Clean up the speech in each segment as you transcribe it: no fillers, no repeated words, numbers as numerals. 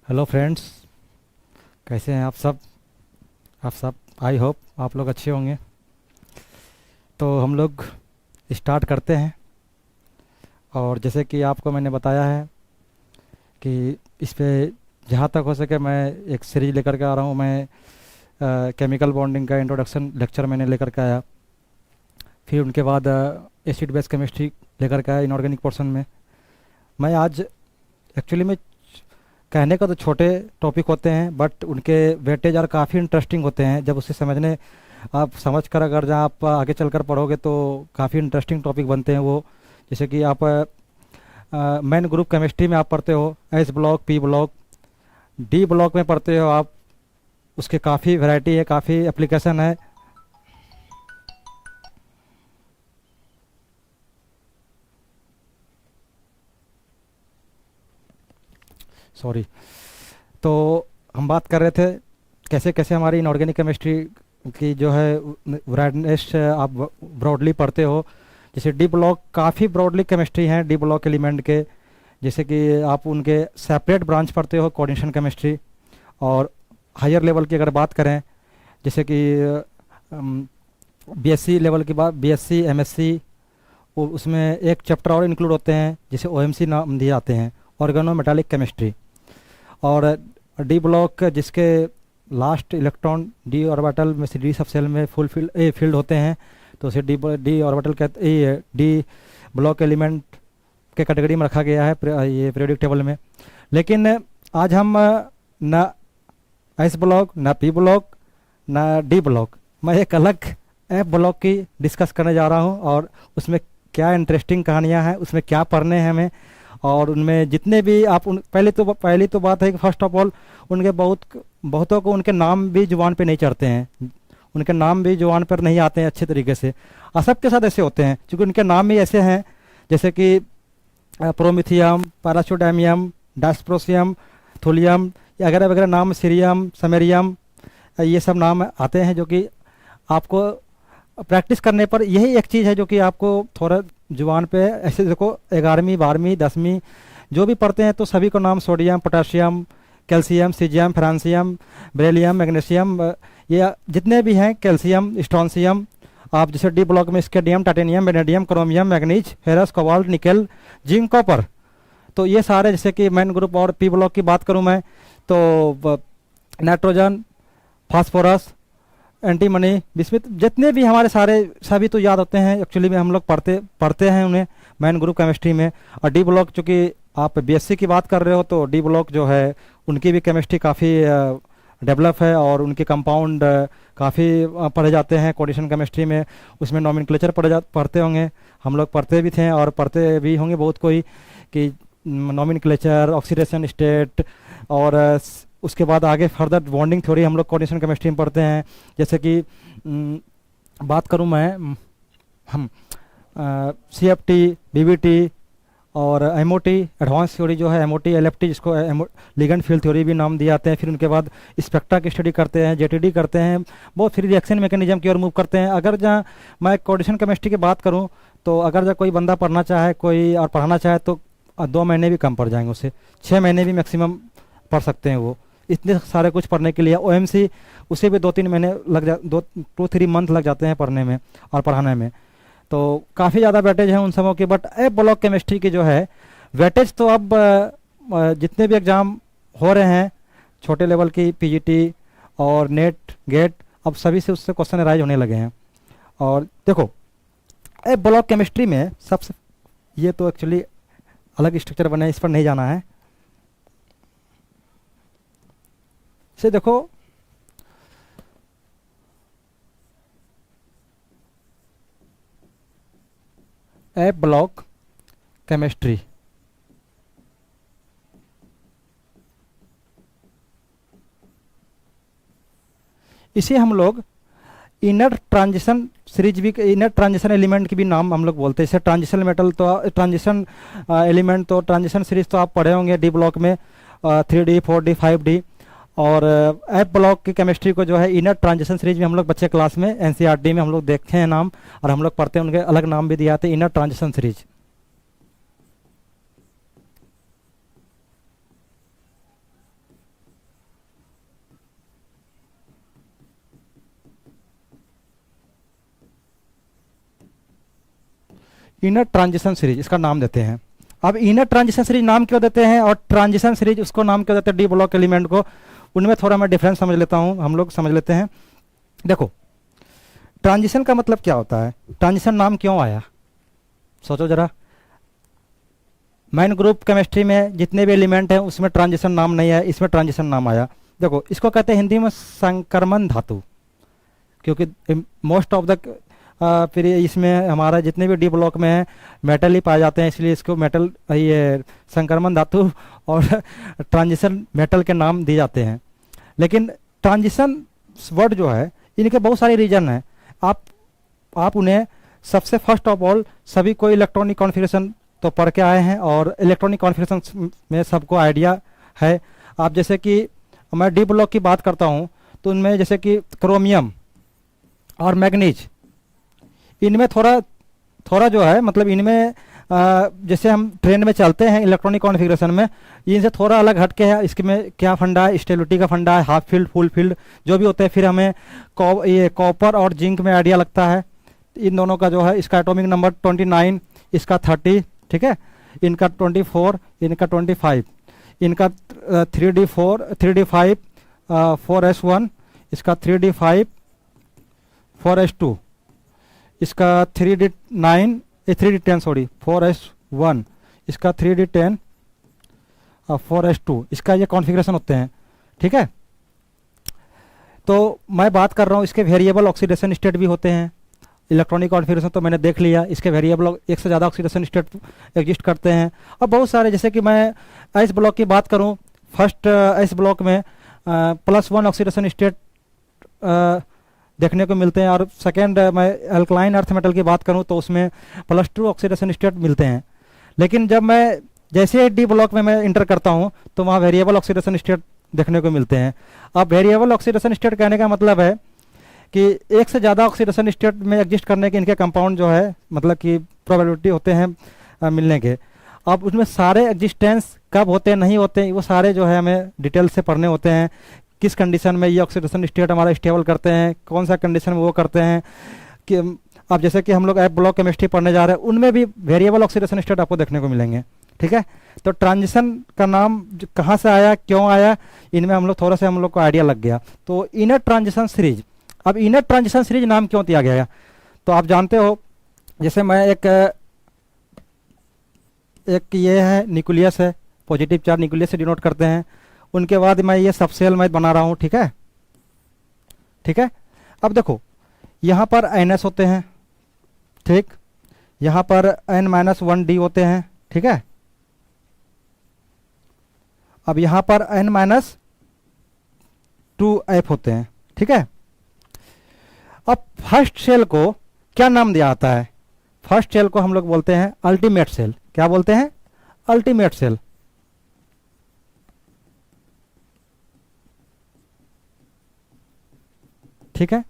Hello friends. कैसे हैं आप सब आई होप आप लोग अच्छे होंगे। तो हम लोग स्टार्ट करते हैं। और जैसे कि आपको मैंने बताया है कि इस पे जहाँ तक हो सके मैं एक सीरीज लेकर के आ रहा हूँ। मैं केमिकल बॉन्डिंग का इंट्रोडक्शन लेक्चर मैंने लेकर के आया। फिर उनके बाद एसिड बेस केमिस्ट्री लेकर के आया इनऑर्गेनिक पोर्शन में। मैं आज एक्चुअली में कहने का तो छोटे टॉपिक होते हैं बट उनके वेटेज और काफ़ी इंटरेस्टिंग होते हैं। जब उसे समझने आप समझ कर अगर जहाँ आप आगे चल कर पढ़ोगे तो काफ़ी इंटरेस्टिंग टॉपिक बनते हैं वो। जैसे कि आप मेन ग्रुप केमिस्ट्री में आप पढ़ते हो S block, P block, D block में पढ़ते हो आप। उसके काफ़ी वैरायटी है, काफ़ी एप्लीकेशन है। सॉरी। तो हम बात कर रहे थे कैसे कैसे हमारी इनऑर्गेनिक केमिस्ट्री की जो है वैरायटीनेस आप ब्रॉडली पढ़ते हो। जैसे डी ब्लॉक काफ़ी ब्रॉडली केमिस्ट्री हैं डी ब्लॉक एलिमेंट के। जैसे कि आप उनके सेपरेट ब्रांच पढ़ते हो कोऑर्डिनेशन केमिस्ट्री। और हायर लेवल की अगर बात करें जैसे कि बीएससी लेवल की बात, बीएससी एमएससी, उसमें एक चैप्टर और इंक्लूड होते हैं जिसे ओएमसी नाम दिए जाते हैं, ऑर्गेनो मेटालिक केमिस्ट्री। और डी ब्लॉक जिसके लास्ट इलेक्ट्रॉन डी ऑर्बिटल में से डी सब सेल में फुल फील्ड होते हैं तो उसे डी ऑर्बिटल कहते, डी ब्लॉक एलिमेंट के कैटेगरी में रखा गया है ये पीरियोडिक टेबल में। लेकिन आज हम न एस ब्लॉक, न पी ब्लॉक, न डी ब्लॉक, मैं एक अलग एफ ब्लॉक की डिस्कस करने जा रहा हूँ। और उसमें क्या इंटरेस्टिंग कहानियाँ हैं, उसमें क्या पढ़ने हैं हमें। और उनमें जितने भी आप पहली तो बात है कि फर्स्ट ऑफ ऑल उनके बहुतों को उनके नाम भी जुबान पे नहीं चढ़ते हैं। उनके नाम भी जुबान पर नहीं आते हैं अच्छे तरीके से। और सबके साथ ऐसे होते हैं क्योंकि उनके नाम भी ऐसे हैं जैसे कि प्रोमिथियम, पैराचोडैमियम, डायस्प्रोसियम, थुलियम वगैरह वगैरह नाम, सीरियम, समेरियम, ये सब नाम आते हैं जो कि आपको प्रैक्टिस करने पर यही एक चीज़ है जो कि आपको थोड़ा जुबान पे ऐसे देखो 11वीं 12वीं 10वीं जो भी पढ़ते हैं तो सभी को नाम sodium, potassium, calcium, caesium, francium, beryllium, magnesium, ये जितने भी हैं, कैल्शियम, स्ट्रोंसियम। आप जैसे डी ब्लॉक में स्केडियम, titanium, vanadium, chromium, manganese, ferrous, cobalt, nickel, zinc, copper. तो ये सारे जैसे कि मेन ग्रुप। और पी ब्लॉक की बात करूं मैं तो नाइट्रोजन, फास्फोरस, एंटीमनी, बिस्मिथ, जितने भी हमारे सारे सभी तो याद होते हैं। एक्चुअली में हम लोग पढ़ते पढ़ते हैं उन्हें मेन ग्रुप केमिस्ट्री में। और डी ब्लॉक चूँकि आप बीएससी की बात कर रहे हो तो डी ब्लॉक जो है उनकी भी केमिस्ट्री काफ़ी डेवलप है और उनके कंपाउंड काफ़ी पढ़े जाते हैं कोऑर्डिनेशन केमिस्ट्री में। उसमें नॉमेनक्लेचर पढ़ते होंगे, हम लोग पढ़ते भी थे और पढ़ते भी होंगे बहुत कोई कि नॉमेनक्लेचर, ऑक्सीडेशन स्टेट। और उसके बाद आगे फर्दर बॉन्डिंग थ्योरी हम लोग कोऑर्डिनेशन केमिस्ट्री में पढ़ते हैं। जैसे कि बात करूं मैं हम सीएफटी, बीबीटी और एमओटी एडवांस थ्योरी जो है, एमओटी एलएफटी जिसको लिगेंड फील्ड थ्योरी भी नाम दिए जाते हैं। फिर उनके बाद स्पेक्ट्रा की स्टडी करते हैं, जेटीडी करते हैं, बहुत फिर रिएक्शन मैकेनिज्म की ओर मूव करते हैं। अगर जहाँ मैं कोऑर्डिनेशन केमिस्ट्री की बात करूँ तो अगर जहाँ कोई बंदा पढ़ना चाहे कोई और पढ़ाना चाहे तो 2 महीने भी कम पड़ जाएंगे उससे, 6 महीने भी मैक्सिमम पढ़ सकते हैं वो। इतने सारे कुछ पढ़ने के लिए ओएमसी उसे भी 2-3 महीने लग जा 2-3 मंथ लग जाते हैं पढ़ने में और पढ़ाने में। तो काफ़ी ज़्यादा वेटेज है उन सबों की। बट ए ब्लॉक केमिस्ट्री की जो है वेटेज तो अब जितने भी एग्ज़ाम हो रहे हैं छोटे लेवल की, पीजीटी और नेट गेट, अब सभी से उससे क्वेश्चन राइज होने लगे हैं। और देखो ए ब्लॉक केमिस्ट्री में सबसे, ये तो एक्चुअली अलग स्ट्रक्चर बना है, इस पर नहीं जाना है। से देखो ए ब्लॉक केमिस्ट्री, इसे हम लोग इनर ट्रांजिशन सीरीज भी, इनर ट्रांजिशन एलिमेंट की भी नाम हम लोग बोलते हैं। जैसे ट्रांजिशन मेटल तो ट्रांजिशन एलिमेंट तो ट्रांजिशन सीरीज तो आप पढ़े होंगे डी ब्लॉक में 3D 4D 5D। और एफ ब्लॉक की केमिस्ट्री को जो है इनर ट्रांजिशन सीरीज में हम लोग बच्चे क्लास में एनसीईआरटी में हम लोग देखे हैं नाम, और हम लोग पढ़ते हैं, उनके अलग नाम भी दिए जाते हैं inner transition series. Inner transition series इसका नाम देते हैं। अब इनर ट्रांजिशन सीरीज नाम क्यों देते हैं और ट्रांजिशन सीरीज उसको नाम क्यों देते हैं डी ब्लॉक एलिमेंट को, उनमें थोड़ा मैं डिफरेंस समझ लेता हूँ, हम लोग समझ लेते हैं। देखो ट्रांजिशन का मतलब क्या होता है, ट्रांजिशन नाम क्यों आया, सोचो जरा। मेन ग्रुप केमिस्ट्री में जितने भी एलिमेंट हैं उसमें ट्रांजिशन नाम नहीं है, इसमें ट्रांजिशन नाम आया। देखो इसको कहते हैं हिंदी में संक्रमण धातु, क्योंकि मोस्ट ऑफ द फिर इसमें हमारा जितने भी डी ब्लॉक में है मेटल ही पाए जाते हैं, इसलिए इसको मेटल ये संक्रमण धातु और ट्रांजिशन मेटल के नाम दिए जाते हैं। लेकिन ट्रांजिशन वर्ड जो है इनके बहुत सारे रीजन हैं। आप उन्हें सबसे फर्स्ट ऑफ ऑल सभी को इलेक्ट्रॉनिक कॉन्फ़िगरेशन तो पढ़ के आए हैं और इलेक्ट्रॉनिक कॉन्फ़िगरेशन में सबको आइडिया है। आप जैसे कि मैं डी ब्लॉक की बात करता हूँ तो उनमें जैसे कि क्रोमियम और मैग्नीज, इनमें थोड़ा जो है मतलब इनमें जैसे हम ट्रेन में चलते हैं इलेक्ट्रॉनिक कॉन्फ़िगरेशन में, इनसे थोड़ा अलग हटके है। इसमें क्या फंडा है, स्टेबिलिटी का फंडा है, हाफ फील्ड फुल फील्ड जो भी होते हैं। फिर हमें ये कॉपर और जिंक में आइडिया लगता है। इन दोनों का जो है इसका एटॉमिक नंबर 29, इसका 30, ठीक है, इनका 24, इनका 25, इनका 3d5 4s1, इसका 3d5 4s2, इसका 3d10 सॉरी 4s1, इसका 3d10 4s2, इसका ये कॉन्फ़िगरेशन होते हैं, ठीक है। तो मैं बात कर रहा हूँ इसके वेरिएबल ऑक्सीडेशन स्टेट भी होते हैं। इलेक्ट्रॉनिक कॉन्फ़िगरेशन तो मैंने देख लिया, इसके वेरिएबल एक से ज़्यादा ऑक्सीडेशन स्टेट एग्जिस्ट करते हैं और बहुत सारे, जैसे कि मैं एस ब्लॉक की बात करूं, फर्स्ट एस ब्लॉक में +1 ऑक्सीडेशन स्टेट देखने को मिलते हैं और सेकेंड मैं अल्कलाइन अर्थ मेटल की बात करूं तो उसमें +2 ऑक्सीडेशन स्टेट मिलते हैं। लेकिन जब मैं जैसे डी ब्लॉक में मैं इंटर करता हूं तो वहाँ वेरिएबल ऑक्सीडेशन स्टेट देखने को मिलते हैं। अब वेरिएबल ऑक्सीडेशन स्टेट कहने का मतलब है कि एक से ज़्यादा ऑक्सीडेशन स्टेट में एग्जिस्ट करने के इनके कंपाउंड जो है मतलब कि प्रोबेबिलिटी होते हैं मिलने के। अब उसमें सारे एग्जिस्टेंस कब होते हैं नहीं होते हैं वो सारे जो है हमें डिटेल से पढ़ने होते हैं। किस कंडीशन में ये ऑक्सीडेशन स्टेट हमारा स्टेबल करते हैं, कौन सा कंडीशन में वो करते हैं कि अब जैसे कि हम लोग एफ ब्लॉक केमिस्ट्री पढ़ने जा रहे हैं उनमें भी वेरिएबल ऑक्सीडेशन स्टेट आपको देखने को मिलेंगे, ठीक है। तो ट्रांजिशन का नाम कहाँ से आया, क्यों आया, इनमें हम लोग थोड़ा सा हम लोग को आइडिया लग गया। तो इनर ट्रांजिशन सीरीज, अब इनर ट्रांजिशन सीरीज नाम क्यों दिया गया, तो आप जानते हो जैसे मैं एक ये है न्यूक्लियस है, पॉजिटिव चार्ज न्यूक्लियस से डिनोट करते हैं। उनके बाद मैं ये सबसेल मैं बना रहा हूँ, ठीक है, ठीक है। अब देखो यहाँ पर NS होते हैं, ठीक, यहाँ पर N-1D होते हैं, ठीक है। अब यहाँ पर N-2F होते हैं, ठीक है। अब फर्स्ट सेल को क्या नाम दिया जाता है, फर्स्ट सेल को हम लोग बोलते हैं अल्टीमेट सेल। क्या बोलते हैं, अल्टीमेट सेल, ठीक है।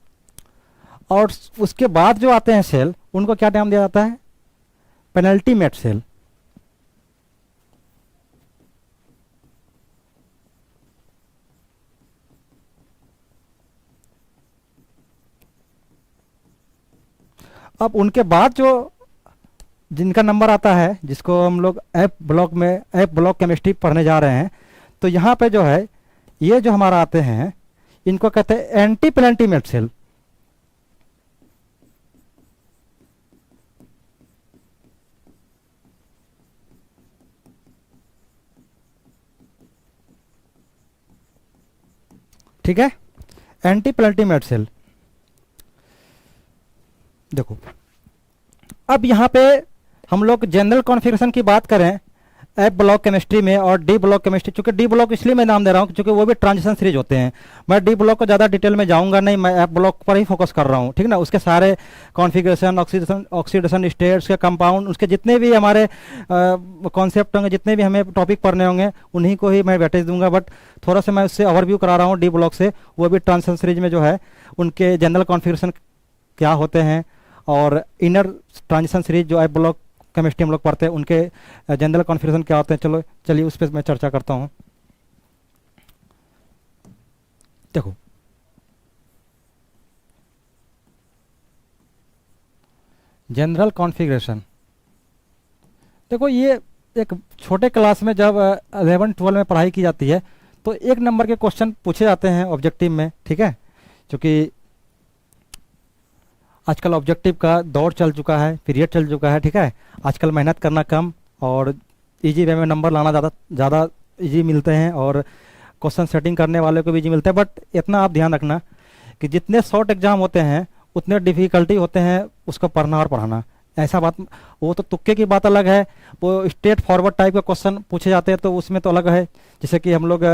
और उसके बाद जो आते हैं सेल उनको क्या नाम दिया जाता है, पेनल्टीमेट सेल। अब उनके बाद जो जिनका नंबर आता है जिसको हम लोग एफ ब्लॉक केमिस्ट्री पढ़ने जा रहे हैं, तो यहाँ पे जो है ये जो हमारा आते हैं इनको कहते हैं एंटी पेनल्टीमेट सेल। ठीक है, एंटी पेनल्टीमेट सेल। देखो अब यहाँ पे हम लोग जनरल कॉन्फ़िगरेशन की बात करें एफ ब्लॉक केमिस्ट्री में और डी ब्लॉक केमिस्ट्री, चूंकि डी ब्लॉक इसलिए मैं नाम दे रहा हूँ क्योंकि वो भी ट्रांजिशन सीरीज होते हैं। मैं डी ब्लॉक को ज़्यादा डिटेल में जाऊँगा नहीं, मैं एफ ब्लॉक पर ही फोकस कर रहा हूँ, ठीक ना। उसके सारे कॉन्फ़िगरेशन, ऑक्सीडेशन स्टेट्स के कंपाउंड, उसके जितने भी हमारे कॉन्सेप्ट होंगे, जितने भी हमें टॉपिक पढ़ने होंगे उन्हीं को ही मैं वेटेज दूंगा। बट थोड़ा सा मैं उससे ओवरव्यू करा रहा हूँ डी ब्लॉक से, वो भी ट्रांजिशन सीरीज में जो है उनके जनरल कॉन्फ़िगरेशन क्या होते हैं और इनर ट्रांजिशन सीरीज जो एफ ब्लॉक केमिस्ट्री हम लोग पढ़ते हैं उनके जनरल कॉन्फ़िगरेशन क्या होते हैं। चलिए उस पर मैं चर्चा करता हूँ। देखो जनरल कॉन्फ़िगरेशन देखो ये एक छोटे क्लास में जब 11 12 में पढ़ाई की जाती है तो एक नंबर के क्वेश्चन पूछे जाते हैं ऑब्जेक्टिव में, ठीक है। क्योंकि आजकल ऑब्जेक्टिव का दौर चल चुका है, पीरियड चल चुका है, ठीक है। आजकल मेहनत करना कम और इजी वे में नंबर लाना ज़्यादा ज़्यादा इजी मिलते हैं, और क्वेश्चन सेटिंग करने वाले को भी इजी मिलता है। बट इतना आप ध्यान रखना कि जितने शॉर्ट एग्जाम होते हैं उतने डिफ़िकल्टी होते हैं उसको पढ़ना और पढ़ाना। ऐसा बात, वो तो तुक्के की बात अलग है, वो स्ट्रेट फॉरवर्ड टाइप के क्वेश्चन पूछे जाते हैं तो उसमें तो अलग है। जैसे कि हम लोग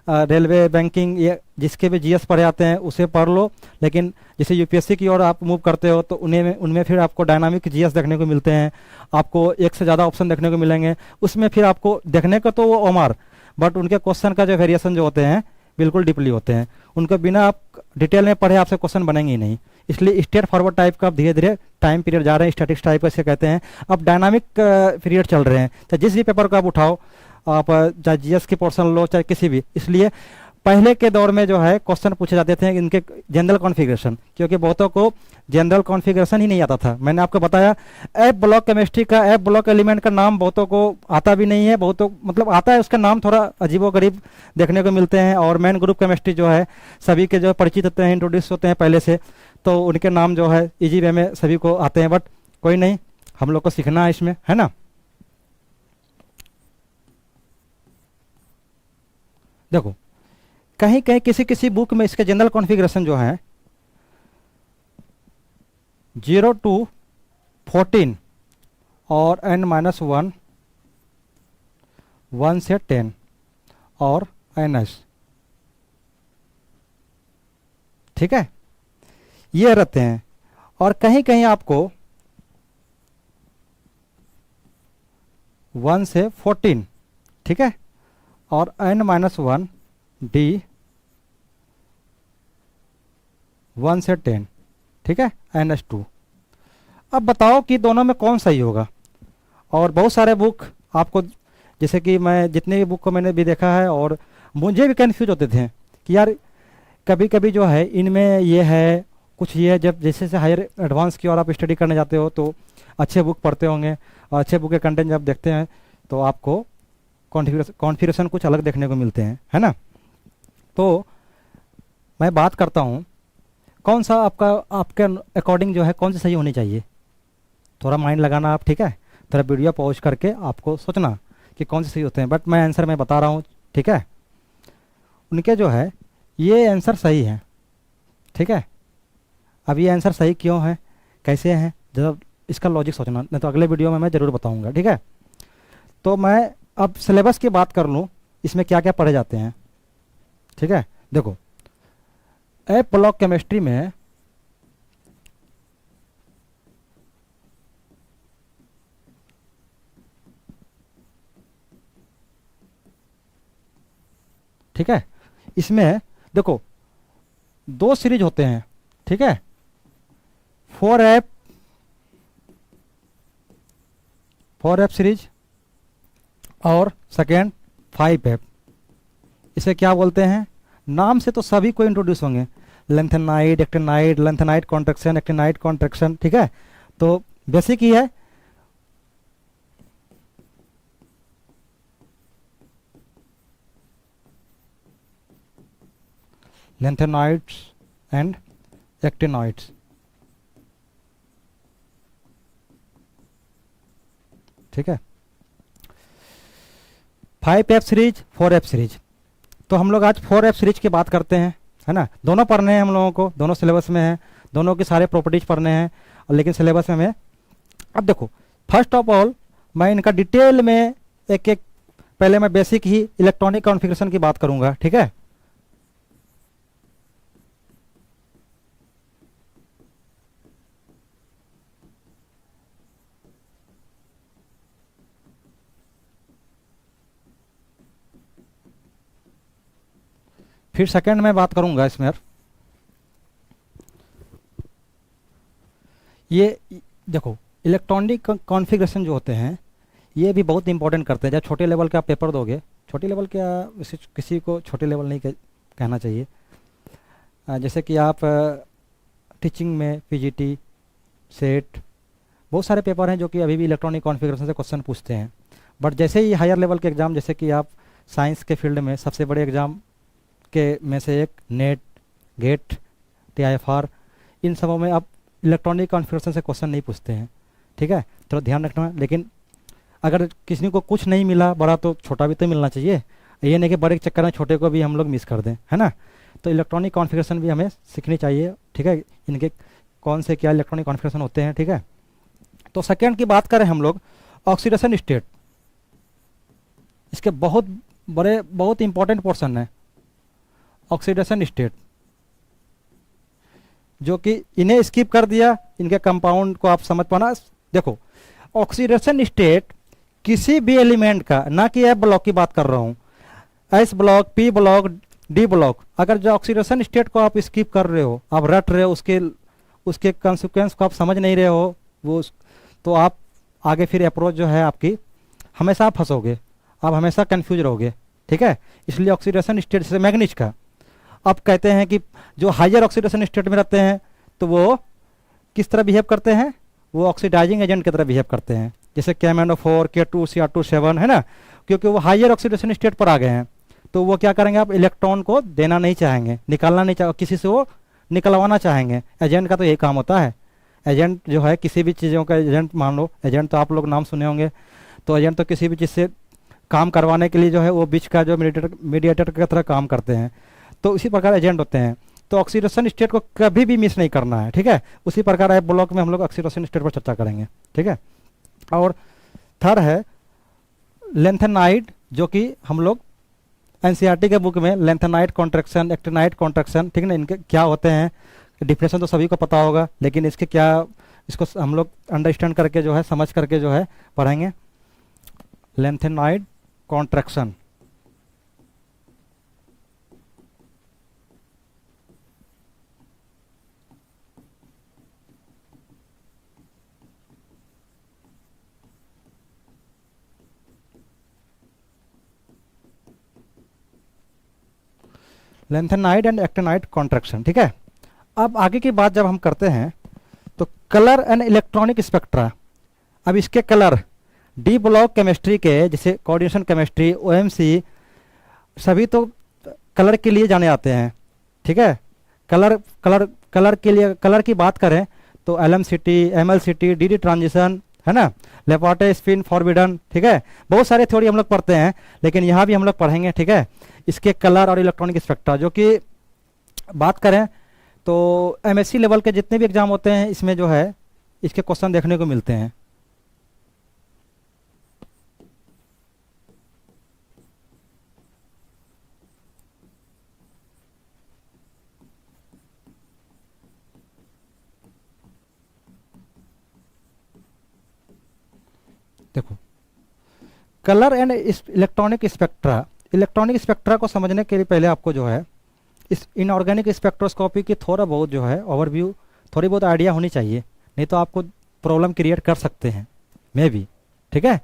रेलवे, बैंकिंग, ये जिसके भी जीएस पढ़े आते हैं उसे पढ़ लो, लेकिन जैसे यूपीएससी की ओर आप मूव करते हो तो उनमें फिर आपको डायनामिक जीएस देखने को मिलते हैं, आपको एक से ज़्यादा ऑप्शन देखने को मिलेंगे। उसमें फिर आपको देखने को तो वो ओमार, बट उनके क्वेश्चन का जो वेरिएशन जो होते हैं बिल्कुल डीपली होते हैं। उनको बिना आप डिटेल में पढ़े आपसे क्वेश्चन बनेंगे ही नहीं। इसलिए स्ट्रेट फॉरवर्ड टाइप का आप धीरे धीरे टाइम पीरियड जा रहे हैं, स्टैटिक्स टाइप का इसे कहते हैं। अब डायनामिक पीरियड चल रहे हैं, चाहे जिस भी पेपर को आप उठाओ, आप चाहे जीएस की पोर्शन लो चाहे किसी भी। इसलिए पहले के दौर में जो है क्वेश्चन पूछे जाते थे इनके जनरल कॉन्फ़िगरेशन, क्योंकि बहुतों को जनरल कॉन्फ़िगरेशन ही नहीं आता था। मैंने आपको बताया एफ ब्लॉक केमिस्ट्री का एफ ब्लॉक एलिमेंट का नाम बहुतों को आता भी नहीं है, बहुतों मतलब आता है, उसका नाम थोड़ा अजीबोगरीब देखने को मिलते हैं। और मेन ग्रुप केमिस्ट्री जो है सभी के जो परिचित होते हैं, इंट्रोड्यूस होते हैं पहले से, तो उनके नाम जो है इजी वे में सभी को आते हैं। बट कोई नहीं, हम लोग को सीखना है इसमें, है ना। देखो कहीं कहीं किसी किसी बुक में इसके जनरल कॉन्फ़िगरेशन जो है 0 to 14 और n-1, 1 से 10 और ns, ठीक है, ये रहते हैं। और कहीं कहीं आपको 1 से 14, ठीक है, और n-1 d 1 से 10, ठीक है, ns2। अब बताओ कि दोनों में कौन सही होगा। और बहुत सारे बुक आपको, जैसे कि मैं जितने भी बुक को मैंने भी देखा है और मुझे भी कंफ्यूज होते थे कि यार कभी कभी जो है इनमें ये है, कुछ ये है। जब जैसे से हायर एडवांस की और आप स्टडी करने जाते हो तो अच्छे बुक पढ़ते होंगे, और अच्छे बुक के कंटेंट जब देखते हैं तो आपको कॉन्फ़िगरेशन कुछ अलग देखने को मिलते हैं, है ना। तो मैं बात करता हूँ कौन सा आपके अकॉर्डिंग जो है कौन सी सही होनी चाहिए। थोड़ा माइंड लगाना आप, ठीक है, थोड़ा वीडियो पॉज करके आपको सोचना कि कौन से सही होते हैं। बट मैं आंसर मैं बता रहा हूँ, ठीक है। उनके जो है ये आंसर सही है, ठीक है। अब ये आंसर सही क्यों है, कैसे हैं, जब इसका लॉजिक सोचना, नहीं तो अगले वीडियो में मैं ज़रूर बताऊँगा, ठीक है। तो मैं अब सिलेबस की बात कर लूँ, इसमें क्या क्या पढ़े जाते हैं, ठीक है। देखो एफ ब्लॉक केमिस्ट्री में ठीक है, इसमें देखो 2 सीरीज होते हैं, ठीक है। 4F सीरीज और सेकेंड 5F। इसे क्या बोलते हैं, नाम से तो सभी को इंट्रोड्यूस होंगे, lanthanide, actinide, lanthanide contraction, actinide contraction, ठीक है। तो बेसिक ही है। लेंथेनाइड्स एंड एक्टिनॉइड्स, ठीक है। 5F series, 4F series. तो हम लोग आज 4F सीरीज की बात करते हैं, है ना। दोनों पढ़ने हैं हम लोगों को, दोनों सिलेबस में हैं, दोनों के सारे प्रॉपर्टीज पढ़ने हैं, लेकिन सिलेबस में हमें। अब देखो फर्स्ट ऑफ ऑल मैं इनका डिटेल में एक एक, पहले मैं बेसिक ही इलेक्ट्रॉनिक कॉन्फ़िगरेशन की बात करूंगा, ठीक है। फिर सेकंड में बात करूंगा इसमें ये देखो इलेक्ट्रॉनिक कॉन्फ़िगरेशन जो होते हैं ये भी बहुत इंपॉर्टेंट करते हैं। जब छोटे लेवल का आप पेपर दोगे, छोटे लेवल क्या, किसी को छोटे लेवल नहीं कहना चाहिए। जैसे कि आप टीचिंग में पीजीटी, सेट बहुत सारे पेपर हैं जो कि अभी भी इलेक्ट्रॉनिक कॉन्फ़िगरेशन से क्वेश्चन पूछते हैं। बट जैसे ही हायर लेवल के एग्ज़ाम, जैसे कि आप साइंस के फील्ड में सबसे बड़े एग्ज़ाम के में से एक नेट, गेट, TIFR, इन सबों में आप इलेक्ट्रॉनिक कॉन्फ़िगरेशन से क्वेश्चन नहीं पूछते हैं। ठीक है, थोड़ा ध्यान रखना। लेकिन अगर किसी को कुछ नहीं मिला बड़ा तो छोटा भी तो मिलना चाहिए। ये नहीं कि बड़े के चक्कर में छोटे को भी हम लोग मिस कर दें, है ना। तो इलेक्ट्रॉनिक कॉन्फ़िगरेशन भी हमें सीखनी चाहिए। ठीक है, इनके कौन से क्या इलेक्ट्रॉनिक कॉन्फ़िगरेशन होते हैं। ठीक है, तो सेकेंड की बात करें हम लोग, ऑक्सीडेशन स्टेट, इसके बहुत बड़े बहुत इंपॉर्टेंट पोर्शन है ऑक्सीडेशन स्टेट, जो कि इन्हें स्किप कर दिया, इनके कंपाउंड को आप समझ पाना। देखो, ऑक्सीडेशन स्टेट किसी भी एलिमेंट का, ना कि F ब्लॉक की बात कर रहा हूँ, S block, P block, D block, अगर जो ऑक्सीडेशन स्टेट को आप स्किप कर रहे हो, आप रट रहे हो, उसके कंसिक्वेंस को आप समझ नहीं रहे हो, तो आप आगे फिर अप्रोच जो है आपकी, हमेशा आप फंसोगे, आप हमेशा कंफ्यूज रहोगे। ठीक है, इसलिए ऑक्सीडेशन स्टेट से मैग्नीज का अब कहते हैं कि जो हायर ऑक्सीडेशन स्टेट में रहते हैं तो वो किस तरह बिहेव करते हैं, वो ऑक्सीडाइजिंग एजेंट की तरह बिहेव करते हैं, जैसे KMnO4, K2, Cr2, 7, है ना। क्योंकि वो हायर ऑक्सीडेशन स्टेट पर आ गए हैं तो वो क्या करेंगे, आप इलेक्ट्रॉन को देना नहीं चाहेंगे, निकालना नहीं चाहेंगे, किसी से वो निकलवाना चाहेंगे। एजेंट का तो यही काम होता है। एजेंट जो है किसी भी चीज़ों का एजेंट, मान लो एजेंट तो आप लोग नाम सुने होंगे, तो एजेंट तो किसी भी चीज़ से काम करवाने के लिए जो है वो बीच का जो मीडिएटर की तरह काम करते हैं, तो उसी प्रकार एजेंट होते हैं। तो ऑक्सीडेशन स्टेट को कभी भी मिस नहीं करना है। ठीक है, उसी प्रकार F ब्लॉक में हम लोग ऑक्सीडेशन स्टेट पर चर्चा करेंगे। ठीक है, और थर्ड है लेंथेनाइड, जो कि हम लोग NCERT के बुक में लेंथेनाइड कॉन्ट्रैक्शन, एक्टिनाइड कॉन्ट्रैक्शन, ठीक ना, इनके क्या होते हैं डिफिनेशन तो सभी को पता होगा, लेकिन इसके क्या, इसको हम लोग अंडरस्टैंड करके जो है, समझ करके जो है पढ़ेंगे। Lanthanide contraction, lanthanide and actinide contraction. ठीक है, अब आगे की बात जब हम करते हैं तो कलर एंड इलेक्ट्रॉनिक स्पेक्ट्रा। अब इसके कलर D ब्लॉक केमिस्ट्री के, जैसे कोऑर्डिनेशन केमिस्ट्री, OMC, सभी तो कलर के लिए जाने आते हैं। ठीक है, कलर के लिए, कलर की बात करें तो LMCT, MLCT, DD ट्रांजिशन, है ना, लेपार्टे, स्पिन, फॉरबिडन। ठीक है, बहुत सारे थ्योरी हम लोग पढ़ते हैं, लेकिन यहाँ भी हम लोग पढ़ेंगे। ठीक है, इसके कलर और इलेक्ट्रॉनिक स्पेक्ट्रा, जो कि बात करें तो MSc लेवल के जितने भी एग्जाम होते हैं इसमें जो है इसके क्वेश्चन देखने को मिलते हैं। देखो, colour and electronic spectra, electronic spectra को समझने के लिए पहले आपको जो है इस इनऑर्गेनिक स्पेक्ट्रोस्कोपी की थोड़ा बहुत जो है ओवरव्यू, थोड़ी बहुत आइडिया होनी चाहिए, नहीं तो आपको प्रॉब्लम क्रिएट कर सकते हैं मे भी। ठीक है,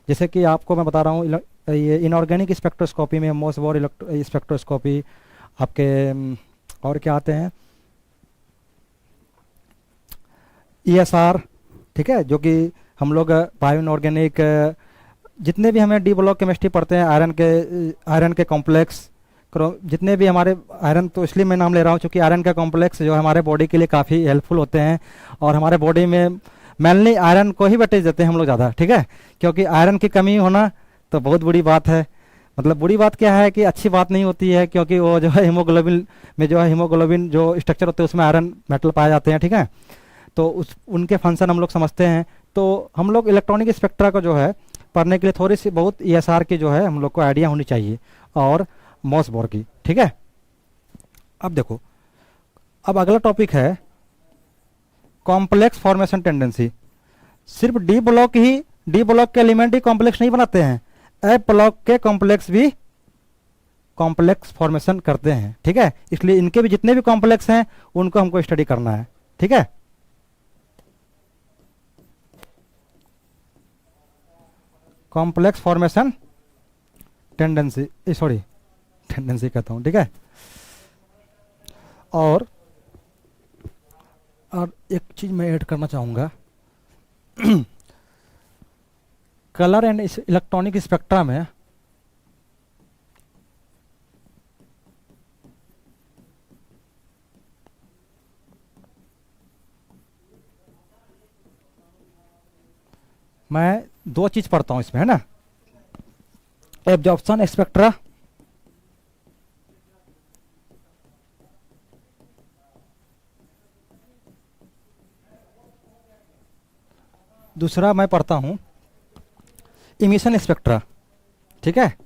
जैसे कि आपको मैं बता रहा हूँ, ये इनऑर्गेनिक स्पेक्ट्रोस्कोपी में मोसबोर स्पेक्ट्रोस्कोपी, आपके और क्या आते हैं, ESR। ठीक है, जो कि हम लोग बायो इनऑर्गेनिक, जितने भी हमें D ब्लॉक केमिस्ट्री पढ़ते हैं, आयरन के कॉम्प्लेक्स, जितने भी हमारे आयरन, तो इसलिए मैं नाम ले रहा हूँ क्योंकि आयरन का कॉम्प्लेक्स जो हमारे बॉडी के लिए काफ़ी हेल्पफुल होते हैं, और हमारे बॉडी में मेनली आयरन को ही वेटेज देते हैं हम लोग ज़्यादा। ठीक है, क्योंकि आयरन की कमी होना तो बहुत बुरी बात है। मतलब बुरी बात क्या है कि अच्छी बात नहीं होती है, क्योंकि वो जो है हीमोग्लोबिन में जो है, हीमोग्लोबिन जो स्ट्रक्चर होते हैं उसमें आयरन मेटल पाए जाते हैं। ठीक है, तो उनके फंक्शन हम लोग समझते हैं। तो हम लोग इलेक्ट्रॉनिक स्पेक्ट्रा को जो है पढ़ने के लिए थोड़ी सी बहुत ESR की जो है हम लोग को आइडिया होनी चाहिए, और मोसबोर की। ठीक है, अब देखो, अब अगला टॉपिक है कॉम्प्लेक्स फॉर्मेशन टेंडेंसी। सिर्फ D ब्लॉक के एलिमेंट ही कॉम्प्लेक्स नहीं बनाते हैं, F ब्लॉक के कॉम्प्लेक्स भी कॉम्प्लेक्स फॉर्मेशन करते हैं। ठीक है, इसलिए इनके भी जितने भी कॉम्प्लेक्स हैं उनको हमको स्टडी करना है। ठीक है, complex formation tendency, sorry tendency कहता हूँ। ठीक है, और एक चीज़ मैं ऐड करना चाहूँगा, कलर एंड इलेक्ट्रॉनिक स्पेक्ट्रा में मैं दो चीज पढ़ता हूं इसमें, है ना। एब्जॉर्प्शन स्पेक्ट्रा, दूसरा मैं पढ़ता हूं इमिशन स्पेक्ट्रा, ठीक है।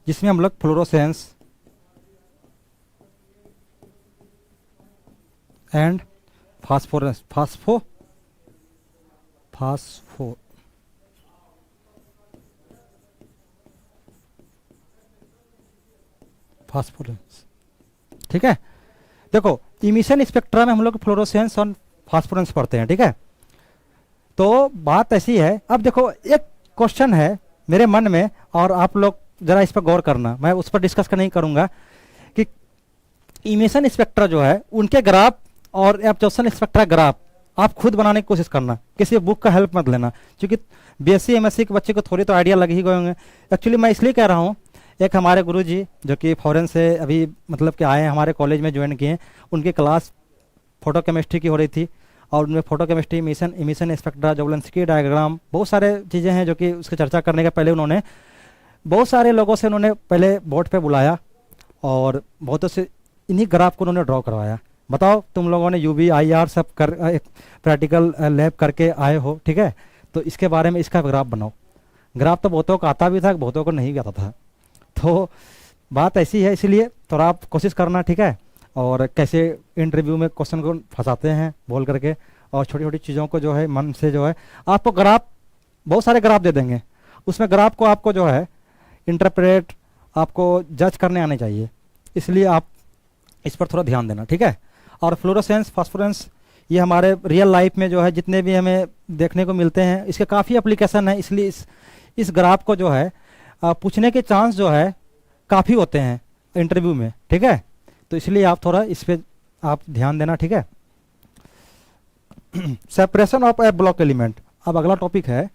जिसमें हम लोग फ्लोरोसेंस एंड फास्फोरेंस फास्फो फास्फोरेंस, ठीक है। देखो, इमिशन स्पेक्ट्रा में हम लोग फ्लोरोसेंस और फास्फोरेंस पढ़ते हैं, ठीक है। तो बात ऐसी है, अब देखो एक क्वेश्चन है मेरे मन में और आप लोग जरा इस पर गौर करना, मैं उस पर डिस्कस नहीं करूंगा कि इमिशन स्पेक्ट्रा जो है उनके ग्राफ और एब्जॉर्प्शन स्पेक्ट्रा ग्राफ आप खुद बनाने की कोशिश करना, किसी बुक का हेल्प मत लेना, क्योंकि बीएससी एमएससी के बच्चे को थोड़ी तो आइडिया लग ही गए होंगे। एक्चुअली मैं इसलिए कह रहा हूँ, एक हमारे गुरुजी जो कि फॉरेन से अभी मतलब कि आए हैं, हमारे कॉलेज में ज्वाइन किए हैं, उनकी क्लास फोटो केमिस्ट्री की हो रही थी और उनमें photochemistry, emission spectra, Jablonski diagram, बहुत सारे चीज़ें हैं जो कि उसकी चर्चा करने के पहले उन्होंने बहुत सारे लोगों से उन्होंने पहले बोर्ड पे बुलाया और बहुतों से इन्हीं ग्राफ को उन्होंने ड्रॉ करवाया। बताओ, तुम लोगों ने यूवी आईआर सब कर एक प्रैक्टिकल लैब करके आए हो, ठीक है, तो इसके बारे में इसका ग्राफ बनाओ। ग्राफ तो बहुतों को आता भी था, बहुतों को नहीं भी आता था। तो बात ऐसी है, इसलिए थोड़ा आप कोशिश करना, ठीक है। और कैसे इंटरव्यू में क्वेश्चन को फंसाते हैं बोल करके, और छोटी छोटी चीज़ों को जो है मन से जो है आपको ग्राफ, बहुत सारे ग्राफ दे देंगे, उसमें ग्राफ को आपको जो है इंटरप्रेट, आपको जज करने आने चाहिए, इसलिए आप इस पर थोड़ा ध्यान देना, ठीक है। और फ्लोरोसेंस, फास्फोरेंस, ये हमारे रियल लाइफ में जो है जितने भी हमें देखने को मिलते हैं, इसके काफ़ी एप्लीकेशन है, इसलिए इस ग्राफ को जो है पूछने के चांस जो है काफ़ी होते हैं इंटरव्यू में, ठीक है। तो इसलिए आप थोड़ा इस पर आप ध्यान देना, ठीक है। Separation of A block element, अब अगला टॉपिक है,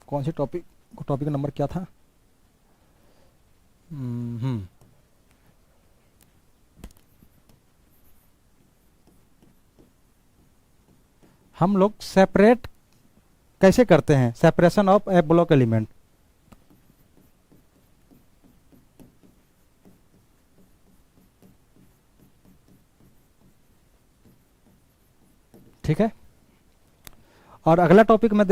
कौन सी टॉपिक, टॉपिक नंबर क्या था? हम लोग सेपरेट कैसे करते हैं, separation of A block element, ठीक है। और अगला टॉपिक में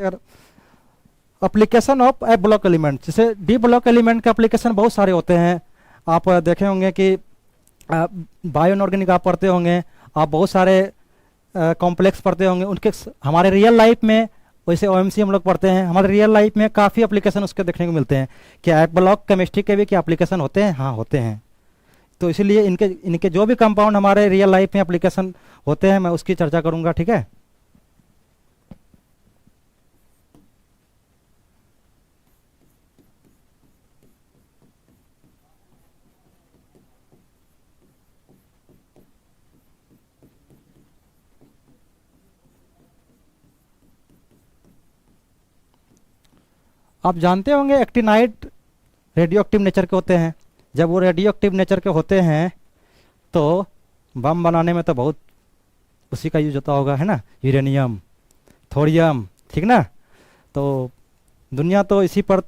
application of A block element, जैसे डी ब्लॉक एलिमेंट के एप्लीकेशन बहुत सारे होते हैं। आप देखे होंगे कि बायो इनऑर्गेनिक आप पढ़ते होंगे, आप बहुत सारे कॉम्प्लेक्स पढ़ते होंगे, उनके हमारे रियल लाइफ में, वैसे ओएमसी हम लोग पढ़ते हैं, हमारे रियल लाइफ में काफ़ी एप्लीकेशन उसके देखने को मिलते हैं। क्या ब्लॉक केमिस्ट्री के भी क्या एप्लीकेशन होते हैं? हाँ, होते हैं। तो इसीलिए इनके जो भी कंपाउंड हमारे रियल लाइफ में एप्लीकेशन होते हैं, मैं उसकी चर्चा करूंगा, ठीक है। आप जानते होंगे एक्टिनाइड रेडियो एक्टिव नेचर के होते हैं। जब वो रेडियो एक्टिव नेचर के होते हैं तो बम बनाने में तो बहुत उसी का यूज होता होगा, है ना, यूरेनियम, थोरियम, ठीक ना। तो दुनिया तो इसी पर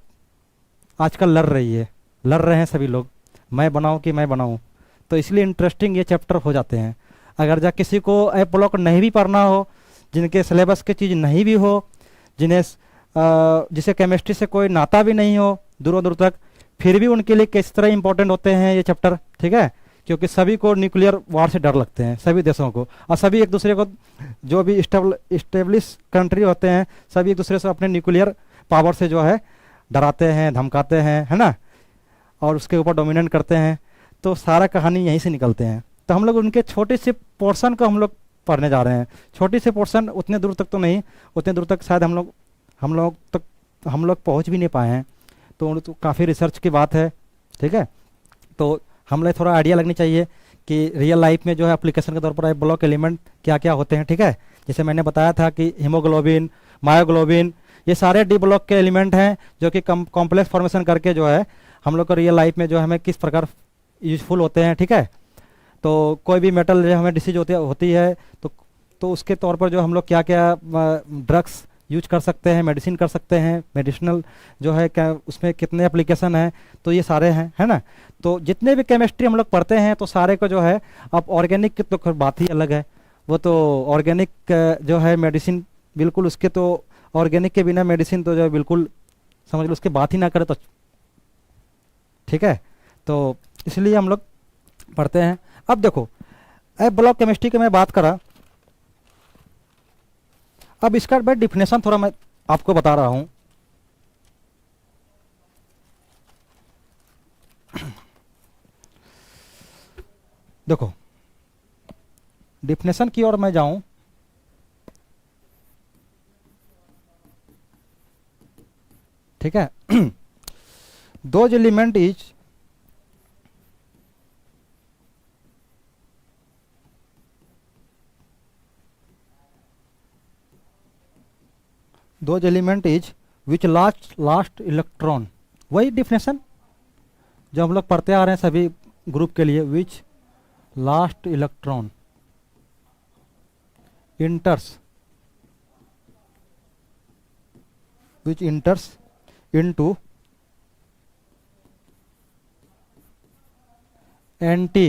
आजकल लड़ रहे हैं सभी लोग, मैं बनाऊं कि मैं बनाऊं। तो इसलिए इंटरेस्टिंग ये चैप्टर हो जाते हैं। अगर जब किसी को ए ब्लॉक नहीं भी पढ़ना हो, जिनके सिलेबस की चीज़ नहीं भी हो, जिसे केमिस्ट्री से कोई नाता भी नहीं हो दूर दूर तक, फिर भी उनके लिए किस तरह इंपॉर्टेंट होते हैं ये चैप्टर, ठीक है। क्योंकि सभी को न्यूक्लियर वार से डर लगते हैं, सभी देशों को, और सभी एक दूसरे को, जो भी इस्टेब्लिश कंट्री होते हैं, सभी एक दूसरे से अपने न्यूक्लियर पावर से जो है डराते हैं, धमकाते हैं, है ना, और उसके ऊपर डोमिनेट करते हैं। तो सारा कहानी यहीं से निकलते हैं। तो हम लोग उनके छोटे से पोर्शन को हम लोग पढ़ने जा रहे हैं। छोटी से पोर्शन, उतने दूर तक तो नहीं, उतने दूर तक शायद हम लोग पहुंच भी नहीं पाए हैं। तो काफ़ी रिसर्च की बात है, ठीक है। तो हमें थोड़ा आइडिया लगनी चाहिए कि रियल लाइफ में जो है एप्लीकेशन के तौर पर ब्लॉक एलिमेंट क्या क्या होते हैं, ठीक है। जैसे मैंने बताया था कि हीमोग्लोबिन, मायोग्लोबिन, ये सारे डी ब्लॉक के एलिमेंट हैं जो कि कॉम्प्लेक्स फॉर्मेशन करके जो है हम लोग को रियल लाइफ में जो हमें किस प्रकार यूजफुल होते हैं, ठीक है। तो कोई भी मेटल जो हमें डिसीज होती है तो उसके तौर पर जो हम लोग क्या क्या ड्रग्स यूज कर सकते हैं, मेडिसिन कर सकते हैं, मेडिसिनल जो है क्या उसमें कितने एप्लीकेशन हैं, तो ये सारे हैं, है ना। तो जितने भी केमिस्ट्री हम लोग पढ़ते हैं तो सारे को जो है, अब ऑर्गेनिक की तो बात ही अलग है। वो तो ऑर्गेनिक जो है मेडिसिन, बिल्कुल उसके तो ऑर्गेनिक के बिना मेडिसिन तो जो है बिल्कुल समझ लो उसकी बात ही ना करे तो ठीक है। तो इसलिए हम लोग पढ़ते हैं। अब देखो ब्लॉक केमिस्ट्री की मैं बात करा, अब इसका मैं डिफिनेशन थोड़ा मैं आपको बता रहा हूं। देखो डिफिनेशन की ओर मैं जाऊं, ठीक है। Those element is those element is which last electron, वही डिफिनेशन जो हम लोग पढ़ते आ रहे हैं सभी ग्रुप के लिए, which last electron enters which enters into anti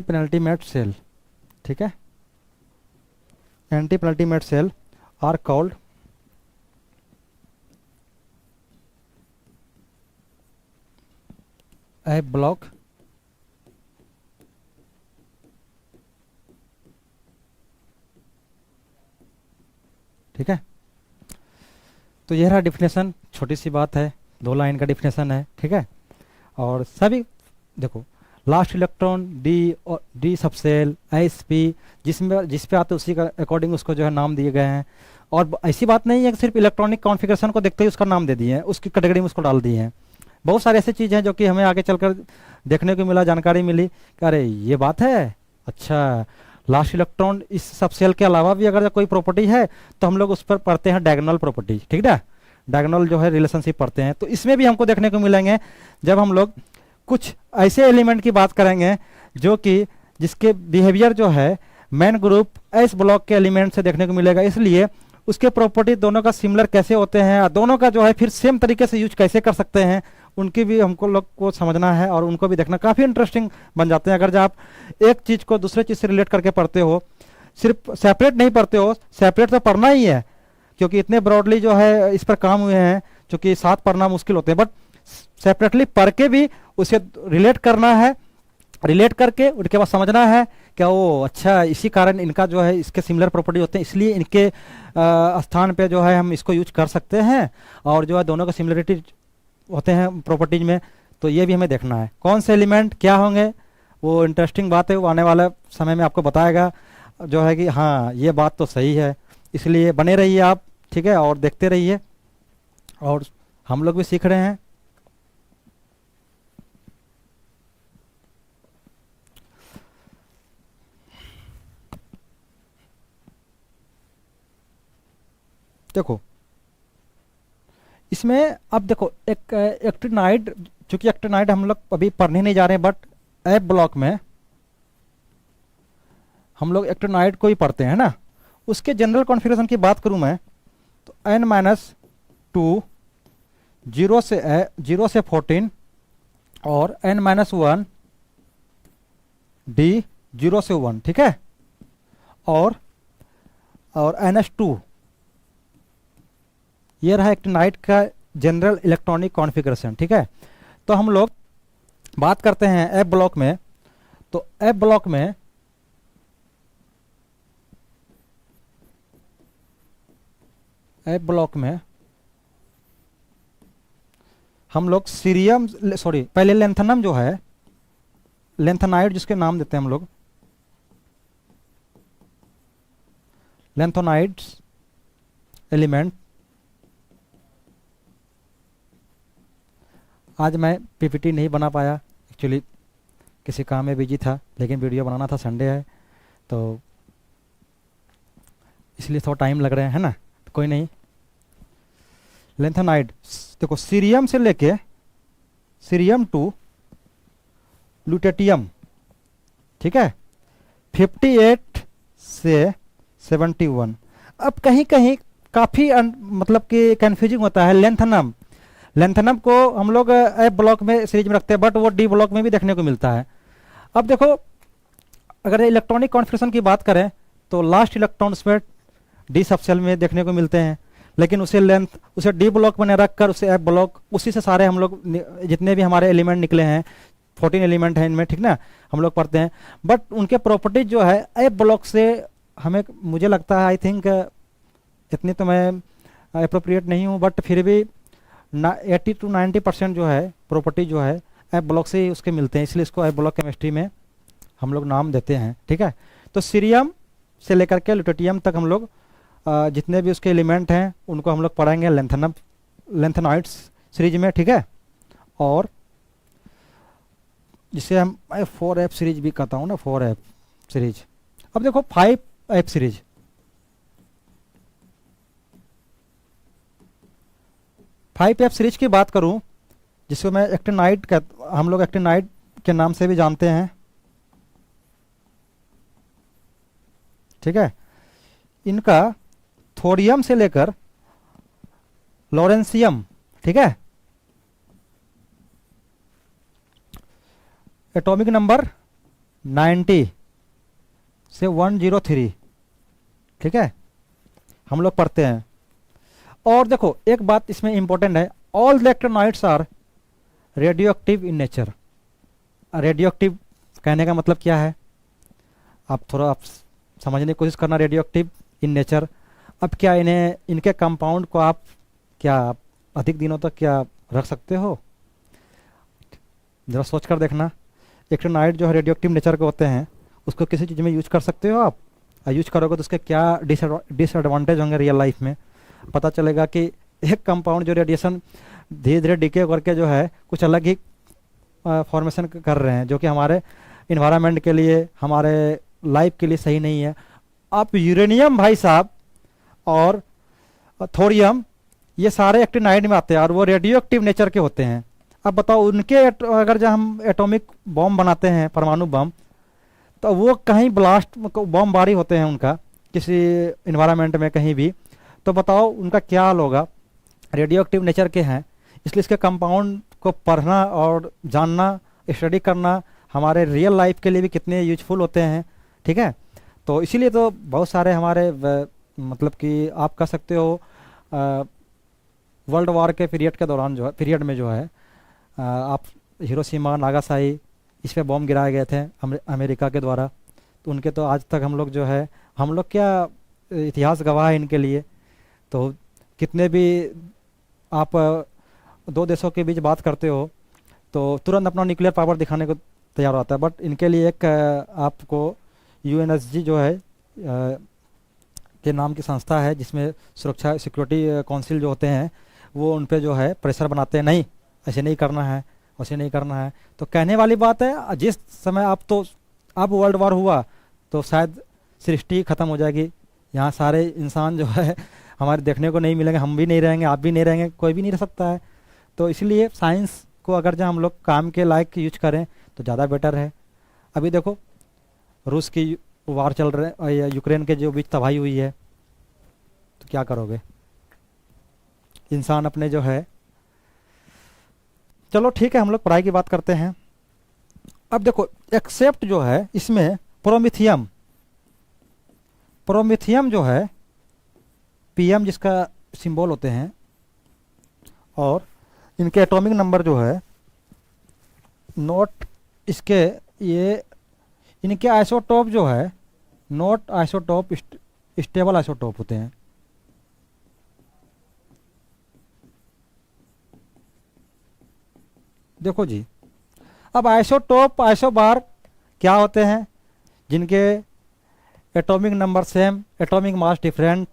penultimate cell, ठीक है। Anti penultimate cell are called a block ठीक है। तो यह रहा डिफिनेशन, छोटी सी बात है, 2 लाइन का डिफिनेशन है, ठीक है। और सभी देखो last electron D subshell SP जिस पे आते उसी का अकॉर्डिंग उसको जो है नाम दिए गए हैं। और ऐसी बात नहीं है कि सिर्फ इलेक्ट्रॉनिक कॉन्फ़िगरेशन को देखते ही उसका नाम दे दिए हैं, उसकी कैटेगरी में उसको डाल दिए हैं। बहुत सारे ऐसे चीज़ हैं जो कि हमें आगे चलकर देखने को मिला, जानकारी मिली कि अरे ये बात है, अच्छा लास्ट इलेक्ट्रॉन इस सबसेल के अलावा भी अगर कोई प्रॉपर्टी है तो हम लोग उस पर पढ़ते हैं डायगोनल प्रॉपर्टी, ठीक है। डायगोनल जो है रिलेशनशिप पढ़ते हैं, तो इसमें भी हमको देखने को मिलेंगे जब हम लोग कुछ ऐसे एलिमेंट की बात करेंगे जो कि जिसके बिहेवियर जो है मेन ग्रुप एस ब्लॉक के एलिमेंट से देखने को मिलेगा। इसलिए उसके प्रॉपर्टी दोनों का सिमिलर कैसे होते हैं, दोनों का जो है फिर सेम तरीके से यूज कैसे कर सकते हैं, उनकी भी हमको लोग को समझना है और उनको भी देखना काफ़ी इंटरेस्टिंग बन जाते हैं। अगर जब आप एक चीज़ को दूसरे चीज़ से रिलेट करके पढ़ते हो, सिर्फ सेपरेट नहीं पढ़ते हो, सेपरेट तो पढ़ना ही है क्योंकि इतने ब्रॉडली जो है इस पर काम हुए हैं, क्योंकि साथ पढ़ना मुश्किल होते हैं, बट सेपरेटली पढ़ के भी उसे रिलेट करना है, रिलेट करके उनके बाद समझना है क्या वो अच्छा इसी कारण इनका जो है इसके सिमिलर प्रॉपर्टी होते हैं, इसलिए इनके स्थान पे जो है हम इसको यूज कर सकते हैं, और जो है दोनों का सिमिलरिटी होते हैं प्रॉपर्टीज में। तो ये भी हमें देखना है कौन से एलिमेंट क्या होंगे, वो इंटरेस्टिंग बात है, वो आने वाले समय में आपको बताएगा जो है कि हाँ ये बात तो सही है। इसलिए बने रहिए आप, ठीक है, और देखते रहिए, और हम लोग भी सीख रहे हैं। देखो इसमें अब देखो एक एक्टिनाइड, चूंकि एक्टिनाइड हम लोग अभी पढ़ने नहीं जा रहे हैं, बट एफ ब्लॉक में हम लोग एक्टिनाइड को ही पढ़ते हैं ना। उसके जनरल कॉन्फ़िगरेशन की बात करूं मैं तो n-2 0 से 14 और n-1 d 0 से 1, ठीक है। और NH2, ये रहा एक्टिनाइड का जनरल इलेक्ट्रॉनिक कॉन्फ़िगरेशन, ठीक है। तो हम लोग बात करते हैं एफ ब्लॉक में, तो एफ ब्लॉक में हम लोग सीरियम, सॉरी पहले लेंथनम जो है, लेंथनाइड जिसके नाम देते हैं हम लोग, लेंथोनाइड्स एलिमेंट। आज मैं पीपीटी नहीं बना पाया, एक्चुअली किसी काम में बिजी था, लेकिन वीडियो बनाना था, संडे है तो इसलिए थोड़ा टाइम लग रहा है ना, तो कोई नहीं। लेंथेनाइड देखो, सीरियम से लेके सीरियम टू लुटेटियम, ठीक है, 58 से 71। अब कहीं कहीं काफ़ी मतलब कि कन्फ्यूजिंग होता है। लेंथनम, लेंथनम को हम लोग एफ ब्लॉक में सीरीज में रखते हैं, बट वो डी ब्लॉक में भी देखने को मिलता है। अब देखो, अगर इलेक्ट्रॉनिक कॉन्फ़िगरेशन की बात करें तो लास्ट इलेक्ट्रॉन्स में डी सबसेल में देखने को मिलते हैं, लेकिन उसे डी ब्लॉक में रख कर उसे एफ ब्लॉक, उसी से सारे हम लोग जितने भी हमारे एलिमेंट निकले हैं, 14 एलिमेंट हैं इनमें, ठीक ना, हम लोग पढ़ते हैं। बट उनके प्रॉपर्टीज जो है एफ ब्लॉक से हमें, मुझे लगता है, आई थिंक इतनी तो मैं अप्रोप्रिएट नहीं हूँ, बट फिर भी 80 to 90% जो है प्रॉपर्टी जो है एफ ब्लॉक से ही उसके मिलते हैं, इसलिए इसको एफ ब्लॉक केमिस्ट्री में हम लोग नाम देते हैं, ठीक है। तो सीरियम से लेकर के लुटेटियम तक हम लोग जितने भी उसके एलिमेंट हैं उनको हम लोग पढ़ेंगे लेंथेनॉइड्स सीरीज में, ठीक है। और जिसे हम 4F सीरीज भी कहता हूँ ना, 4F सीरीज। अब देखो 5F सीरीज, 5F सीरीज की बात करूं, जिसको मैं एक्टिनाइड हम लोग एक्टिनाइड के नाम से भी जानते हैं, ठीक है। इनका थोरियम से लेकर लॉरेंसियम, ठीक है, एटॉमिक नंबर 90 से 103, ठीक है, हम लोग पढ़ते हैं। और देखो एक बात इसमें इंपॉर्टेंट है, all the actinides are radioactive in nature. Radioactive कहने का मतलब क्या है, आप समझने की कोशिश करना। रेडियो एक्टिव इन नेचर, अब क्या इनके कंपाउंड को आप क्या अधिक दिनों तक क्या रख सकते हो, जरा सोच कर देखना। इलेक्ट्रोनाइट जो है रेडियो एक्टिव नेचर के होते हैं, उसको किसी चीज़ में यूज कर सकते हो आप, यूज करोगे तो उसके क्या डिसएडवांटेज होंगे रियल लाइफ में, पता चलेगा कि एक कंपाउंड जो रेडिएशन धीरे धीरे डिके करके जो है कुछ अलग ही फॉर्मेशन कर रहे हैं, जो कि हमारे इन्वायरमेंट के लिए, हमारे लाइफ के लिए सही नहीं है। आप यूरेनियम भाई साहब और थोरियम, ये सारे एक्टिनाइड में आते हैं और वो रेडियो एक्टिव नेचर के होते हैं। अब बताओ उनके अगर जब हम एटॉमिक बॉम्ब बनाते हैं, परमाणु बम, तो वो कहीं ब्लास्ट बॉम्बारी होते हैं उनका किसी इन्वायरमेंट में कहीं भी, तो बताओ उनका क्या हाल होगा। रेडियो एक्टिव नेचर के हैं, इसलिए इसके कंपाउंड को पढ़ना और जानना, स्टडी करना हमारे रियल लाइफ के लिए भी कितने यूजफुल होते हैं, ठीक है। तो इसीलिए तो बहुत सारे हमारे मतलब कि आप कह सकते हो वर्ल्ड वॉर के पीरियड के दौरान जो है, पीरियड में जो है आप हिरोशिमा नागासाकी इस पे बॉम्ब गिराए गए थे अमेरिका के द्वारा, तो उनके तो आज तक हम लोग जो है, हम लोग क्या इतिहास गवाह है इनके लिए। तो कितने भी आप दो देशों के बीच बात करते हो तो तुरंत अपना न्यूक्लियर पावर दिखाने को तैयार होता है, बट इनके लिए एक आपको UNSG जो है के नाम की संस्था है, जिसमें सुरक्षा सिक्योरिटी काउंसिल जो होते हैं वो उन पे जो है प्रेशर बनाते हैं, नहीं ऐसे नहीं करना है, वैसे नहीं करना है। तो कहने वाली बात है, जिस समय अब वर्ल्ड वॉर हुआ तो शायद सृष्टि खत्म हो जाएगी, यहाँ सारे इंसान जो है हमारे देखने को नहीं मिलेंगे, हम भी नहीं रहेंगे, आप भी नहीं रहेंगे, कोई भी नहीं रह सकता है। तो इसलिए साइंस को अगर जब हम लोग काम के लायक यूज करें तो ज़्यादा बेटर है। अभी देखो रूस की वार चल रहे या यूक्रेन के जो बीच तबाही हुई है, तो क्या करोगे इंसान अपने जो है। चलो ठीक है, हम लोग पढ़ाई की बात करते हैं। अब देखो एक्सेप्ट जो है इसमें प्रोमिथियम, प्रोमिथियम जो है PM जिसका सिंबल होते हैं, और इनके एटॉमिक नंबर जो है नोट, इसके ये इनके आइसोटोप जो है नोट आइसोटोप, स्टेबल आइसोटोप होते हैं। देखो जी, अब आइसोटोप आइसोबार क्या होते हैं, जिनके atomic number same, atomic mass different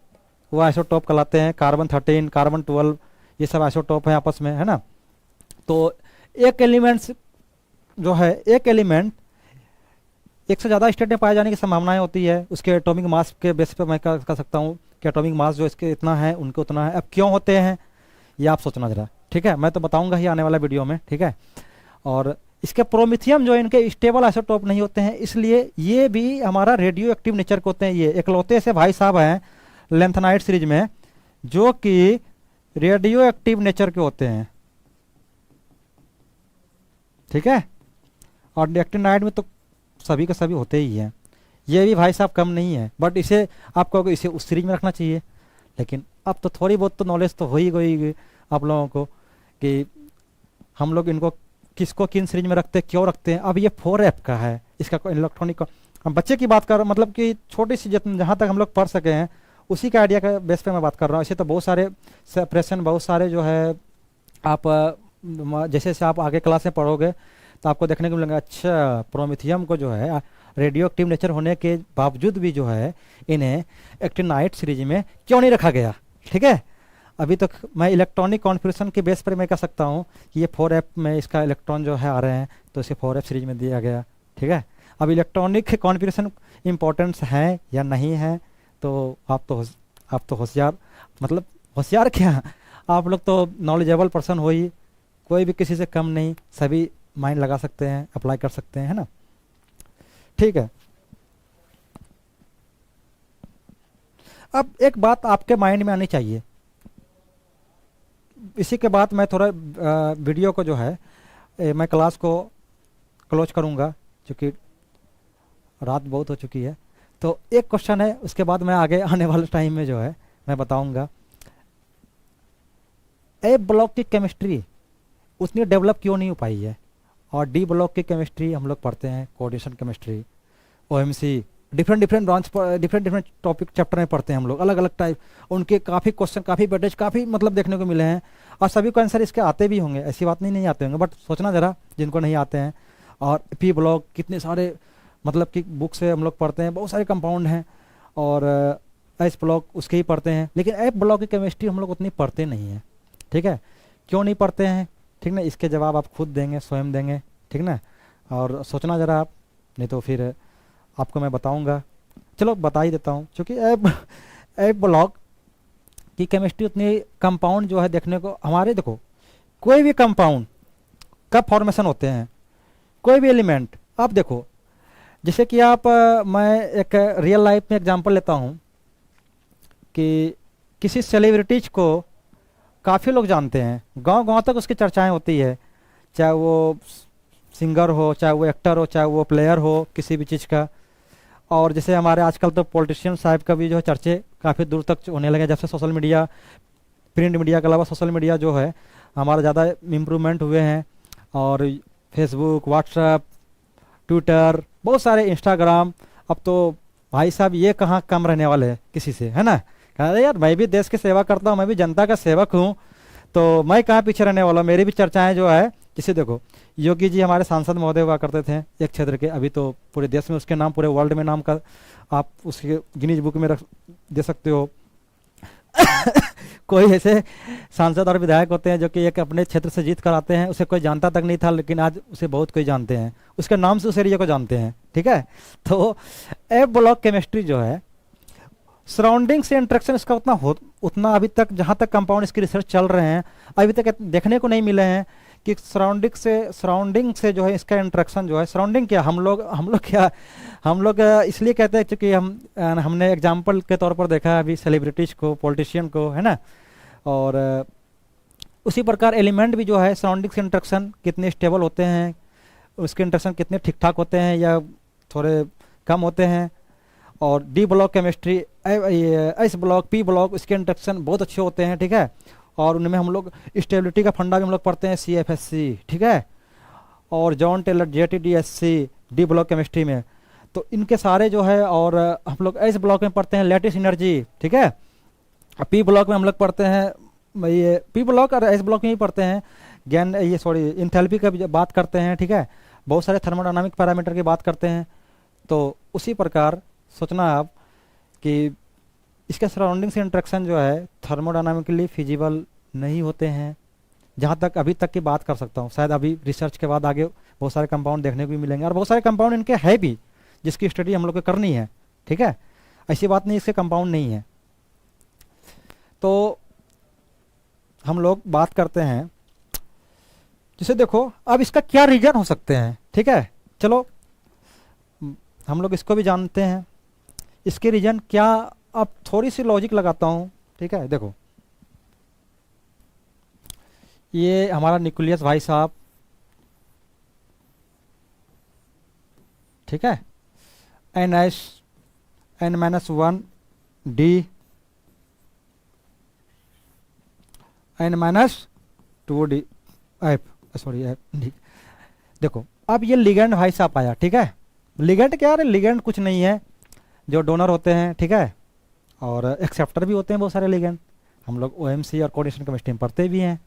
वो आइसोटोप कहलाते हैं। कार्बन 13, कार्बन 12, ये सब आइसोटोप हैं आपस में, है ना। तो एक एलिमेंट्स जो है, एक एलिमेंट एक से ज़्यादा स्टेट में पाए जाने की संभावनाएं होती है। उसके एटॉमिक मास के बेस पे मैं कर सकता हूँ कि एटॉमिक मास जो इसके इतना है उनके उतना है। अब क्यों होते हैं ये आप सोचना जरा, ठीक है। मैं तो बताऊंगा ही आने वाला वीडियो में, ठीक है। और इसके प्रोमिथियम जो है इनके स्टेबल आइसोटोप नहीं होते हैं, इसलिए ये भी हमारा रेडियो एक्टिव नेचर के होते हैं। ये इकलौते से भाई साहब हैं लेंथेनाइट सीरीज में जो कि रेडियो एक्टिव नेचर के होते हैं, ठीक है। और एक्टिनाइड में तो सभी के सभी होते ही हैं। ये भी भाई साहब कम नहीं है, बट इसे आप कहोगे इसे उस सीरीज में रखना चाहिए, लेकिन अब तो थोड़ी बहुत तो नॉलेज तो हो ही गई आप लोगों को कि हम लोग इनको किसको किन सीरीज में रखते हैं, क्यों रखते हैं। अब ये 4F का है, इसका इलेक्ट्रॉनिक, हम बच्चे की बात कर रहे हैं, मतलब कि छोटी सी जहाँ तक हम लोग पढ़ सके हैं उसी का आइडिया का बेस पे मैं बात कर रहा हूँ। ऐसे तो बहुत सारे सेपरेशन, बहुत सारे जो है आप जैसे जैसे आप आगे क्लास में पढ़ोगे तो आपको देखने को मिलेगा, अच्छा प्रोमिथियम को जो है रेडियो एक्टिव नेचर होने के बावजूद भी जो है इन्हें एक्टिनाइट सीरीज में क्यों नहीं रखा गया, ठीक है। अभी तक मैं इलेक्ट्रॉनिक कॉन्फ़िगरेशन के बेस पर मैं कह सकता हूँ कि ये 4F में इसका इलेक्ट्रॉन जो है आ रहे हैं तो इसे 4F सीरीज में दिया गया, ठीक है। अब इलेक्ट्रॉनिक कॉन्फ़िगरेशन इम्पोर्टेंस है या नहीं है तो आप तो होशियार, मतलब होशियार क्या, आप लोग तो नॉलेजेबल पर्सन हो ही, कोई भी किसी से कम नहीं, सभी माइंड लगा सकते हैं, अप्लाई कर सकते हैं, है ना, ठीक है। अब एक बात आपके माइंड में आनी चाहिए, इसी के बाद मैं थोड़ा वीडियो को जो है मैं क्लास को क्लोज करूंगा क्योंकि रात बहुत हो चुकी है। तो एक क्वेश्चन है, उसके बाद मैं आगे आने वाले टाइम में जो है मैं बताऊंगा ए ब्लॉक की केमिस्ट्री उतनी डेवलप क्यों नहीं हो पाई है, और डी ब्लॉक की केमिस्ट्री हम लोग पढ़ते हैं, coordination chemistry, OMC, different different branch पर डिफरेंट डिफरेंट टॉपिक चैप्टर में पढ़ते हैं हम लोग, अलग अलग टाइप, उनके काफ़ी क्वेश्चन, काफ़ी वेटेज, काफ़ी मतलब देखने को मिले हैं। और सभी को आंसर इसके आते भी होंगे, ऐसी बात नहीं आते होंगे, बट सोचना ज़रा जिनको नहीं आते हैं। और पी ब्लॉक कितने सारे मतलब कि बुक से हम लोग पढ़ते हैं, बहुत सारे कंपाउंड हैं। और एस ब्लॉक उसके ही पढ़ते हैं, लेकिन एफ ब्लॉक की केमिस्ट्री हम लोग उतनी पढ़ते नहीं हैं, ठीक है। क्यों नहीं पढ़ते हैं, ठीक ना, इसके जवाब आप खुद देंगे, स्वयं देंगे, ठीक ना। और सोचना ज़रा आप, नहीं तो फिर आपको मैं बताऊंगा। चलो बता ही देता हूँ, क्योंकि एफ ब्लॉक की केमिस्ट्री उतनी, कंपाउंड जो है देखने को हमारे, देखो कोई भी कंपाउंड कब फॉर्मेशन होते हैं, कोई भी एलिमेंट आप देखो, जैसे कि आप मैं एक रियल लाइफ में एग्जांपल लेता हूँ कि किसी सेलिब्रिटीज को काफ़ी लोग जानते हैं, गांव गांव तक उसकी चर्चाएं होती है, चाहे वो सिंगर हो, चाहे वो एक्टर हो, चाहे वो प्लेयर हो किसी भी चीज़ का। और जैसे हमारे आजकल तो पॉलिटिशियन साहब का भी जो है चर्चे काफ़ी दूर तक होने लगे, जब से सोशल मीडिया, प्रिंट मीडिया के अलावा सोशल मीडिया जो है हमारा ज़्यादा इम्प्रूवमेंट हुए हैं। और फेसबुक, व्हाट्सएप, ट्विटर, बहुत सारे, इंस्टाग्राम, अब तो भाई साहब ये कहाँ कम रहने वाले हैं किसी से, है ना। कह रहे यार मैं भी देश की सेवा करता हूँ, मैं भी जनता का सेवक हूँ, तो मैं कहाँ पीछे रहने वाला हूँ, मेरी भी चर्चाएं जो है। जिसे देखो योगी जी हमारे सांसद महोदय हुआ करते थे एक क्षेत्र के, अभी तो पूरे देश में उसके नाम, पूरे वर्ल्ड में नाम का आप उसके गिनीज बुक में रख दे सकते हो। कोई ऐसे सांसद और विधायक होते हैं जो कि एक अपने क्षेत्र से जीत कर आते हैं, उसे कोई जानता तक नहीं था, लेकिन आज उसे बहुत कोई जानते हैं, उसके नाम से उस एरिया को जानते हैं, ठीक है। तो एफ ब्लॉक केमिस्ट्री जो है, सराउंडिंग से इंट्रैक्शन इसका उतना अभी तक, जहाँ तक कंपाउंड इसकी रिसर्च चल रहे हैं, अभी तक देखने को नहीं मिले हैं कि सराउंडिंग से जो है इसका इंट्रैक्शन जो है, सराउंडिंग क्या, हम लोग इसलिए कहते हैं क्योंकि हमने एग्जांपल के तौर पर देखा है अभी सेलिब्रिटीज को, पॉलिटिशियन को, है ना। और उसी प्रकार एलिमेंट भी जो है सराउंडिंग से इंट्रैक्शन कितने स्टेबल होते हैं, उसके इंट्रैक्शन कितने ठीक ठाक होते हैं या थोड़े कम होते हैं। और D block chemistry, S block, P block, इसके इंट्रैक्शन बहुत अच्छे होते हैं, ठीक है। और उनमें हम लोग स्टेबिलिटी का फंडा भी हम लोग पढ़ते हैं, CFSC, ठीक है। और John Taylor JTDSC D block chemistry में, तो इनके सारे जो है। और हम लोग एस ब्लॉक में पढ़ते हैं लैटिस एनर्जी, ठीक है। पी ब्लॉक में हम लोग पढ़ते हैं, ये पी ब्लॉक और एस ब्लॉक में ही पढ़ते हैं ज्ञान, ये सॉरी इंथैल्पी का भी बात करते हैं, ठीक है। बहुत सारे थर्मोडायनामिक पैरामीटर की बात करते हैं। तो उसी प्रकार सोचना आप कि इसके सराउंडिंग से इंटरेक्शन जो है थर्मोडायनामिकली फिजिबल नहीं होते हैं, जहाँ तक अभी तक की बात कर सकता हूँ। शायद अभी रिसर्च के बाद आगे बहुत सारे कंपाउंड देखने को भी मिलेंगे, और बहुत सारे कंपाउंड इनके है भी जिसकी स्टडी हम लोग को करनी है, ठीक है। ऐसी बात नहीं इसके कंपाउंड नहीं है। तो हम लोग बात करते हैं, जिसे देखो अब इसका क्या रीजन हो सकते हैं, ठीक है। चलो हम लोग इसको भी जानते हैं, इसके रीजन क्या। अब थोड़ी सी लॉजिक लगाता हूँ, ठीक है। देखो ये हमारा न्यूक्लियस भाई साहब, ठीक है, N-1D N-2D F, sorry F D. देखो अब ये लिगेंड भाई साहब आया, ठीक है। लिगेंड क्या है, लिगेंड कुछ नहीं है, जो डोनर होते हैं, ठीक है, और एक्सेप्टर भी होते हैं बहुत सारे लिगेंड। हम लोग ओएमसी और कोऑर्डिनेशन केमिस्ट्री में पढ़ते भी हैं।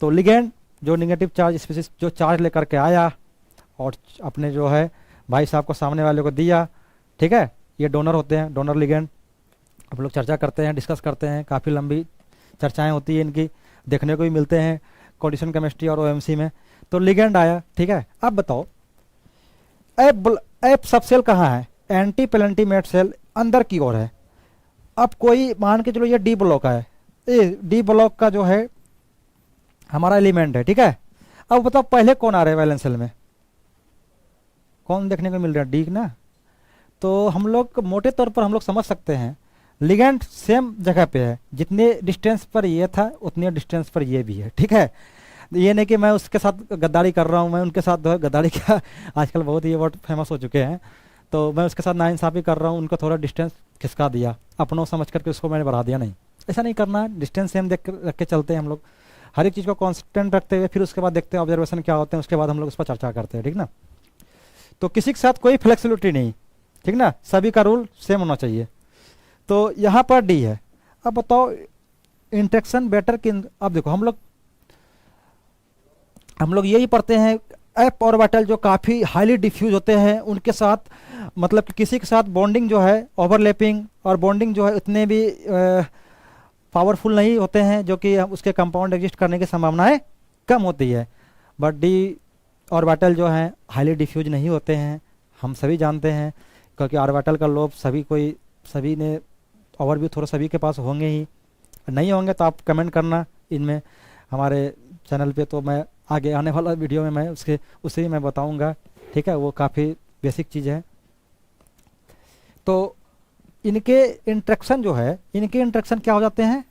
तो लिगेंड जो नेगेटिव चार्ज स्पीसीज जो चार्ज लेकर के आया और अपने जो है भाई साहब को सामने वाले को दिया, ठीक है, ये डोनर होते हैं, डोनर लिगेंड। हम लोग चर्चा करते हैं, डिस्कस करते हैं, काफ़ी लंबी चर्चाएं होती है इनकी, देखने को भी मिलते हैं कोऑर्डिनेशन केमिस्ट्री और ओएमसी में। तो लिगेंड आया, ठीक है। अब बताओ एप सब सेल कहाँ है, एंटी पेलेंटीमेट सेल अंदर की ओर है। अब कोई मान के चलो ये डी ब्लॉक है, ये डी ब्लॉक का जो है हमारा एलिमेंट है, ठीक है। अब बताओ पहले कौन आ रहा है वैलेंस सेल में, कौन देखने को मिल रहा है, डी ना। तो हम लोग मोटे तौर पर हम लोग समझ सकते हैं लिगेंड सेम जगह पे है, जितने डिस्टेंस पर ये था उतने डिस्टेंस पर ये भी है, ठीक है। ये नहीं कि मैं उसके साथ गद्दारी कर रहा हूँ, मैं उनके साथ गद्दारी क्या आजकल बहुत ही वर्ड फेमस हो चुके हैं, तो मैं उसके साथ नाइंसाफ़ी कर रहा हूँ, उनको थोड़ा डिस्टेंस खिसका दिया अपनों समझ करके, उसको मैंने बढ़ा दिया। नहीं, ऐसा नहीं करना है, डिस्टेंस सेम रख के चलते हैं हम लोग, हर एक चीज़ को कांस्टेंट रखते हुए, फिर उसके बाद देखते हैं ऑब्जर्वेशन क्या होते हैं, उसके बाद हम लोग उस पर चर्चा करते हैं, ठीक ना। तो किसी के साथ कोई फ्लेक्सिबिलिटी नहीं, ठीक ना, सभी का रूल सेम होना चाहिए। तो यहाँ पर डी है। अब बताओ इंटरेक्शन बेटर किन, अब देखो हम लोग यही पढ़ते हैं एप ऑर्बिटल जो काफ़ी हाईली डिफ्यूज होते हैं, उनके साथ मतलब कि किसी के साथ बॉन्डिंग जो है ओवरलैपिंग और बॉन्डिंग जो है उतने भी पावरफुल नहीं होते हैं, जो कि उसके कंपाउंड एग्जिस्ट करने की संभावनाएं कम होती है। बट डी ऑर्बिटल जो है हाईली डिफ्यूज नहीं होते हैं, हम सभी जानते हैं, क्योंकि ऑर्बिटल का लोब सभी ने ओवरव्यू थोड़ा सभी के पास होंगे ही, नहीं होंगे तो आप कमेंट करना इनमें हमारे चैनल पे, तो मैं आगे आने वाला वीडियो में मैं उसे ही मैं बताऊंगा, ठीक है। वो काफ़ी बेसिक चीज़ है। तो इनके इंटरेक्शन जो है, इनके इंटरेक्शन क्या हो जाते हैं,